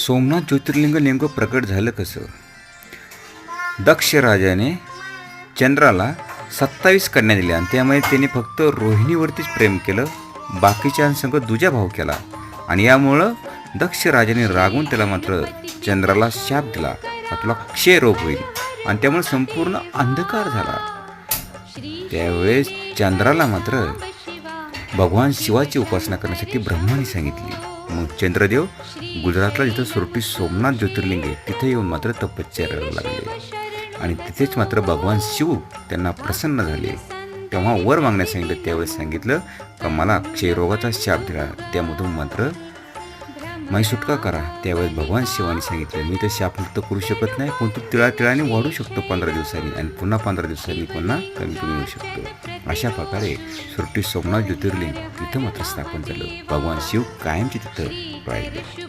सोमनाथ ज्योतिर्लिंग नेमकं प्रकट झालं कसं? दक्ष राजाने चंद्राला 27 कन्या दिल्या आणि त्यामुळे त्याने फक्त रोहिणीवरतीच प्रेम केलं, बाकीच्यांसंग दुजाभाव केला. आणि यामुळं दक्ष राजाने रागून त्याला मात्र चंद्राला शाप दिला का तुला क्षयरोग होईल, आणि त्यामुळे संपूर्ण अंधकार झाला. त्यावेळेस चंद्राला मात्र भगवान शिवाची उपासना करण्यासाठी ब्रह्माने सांगितली. मग चंद्रदेव गुजरातला जिथं सुरटी सोमनाथ ज्योतिर्लिंग आहे तिथे येऊन मात्र तपश्चर्याला लागले. आणि तिथेच मात्र भगवान शिव त्यांना प्रसन्न झाले. तेव्हा वर मागण्यास सांगितलं. त्यावेळेस सांगितलं का मला क्षयरोगाचा शाप दिला, त्यामधून मात्र माझी सुटका करा. त्यावेळेस भगवान शिवाने सांगितलं मी तर शापमुक्त करू शकत नाही, पण तू तिळाने वाढू शकतो 15 दिवसांनी, आणि पुन्हा 15 दिवसांनी पुन्हा कमी येऊ शकतो. अशा प्रकारे सुरटी सोमनाथ ज्योतिर्लिंग तिथं मात्र स्थापन झालं. भगवान शिव कायमचे तिथं राहिले.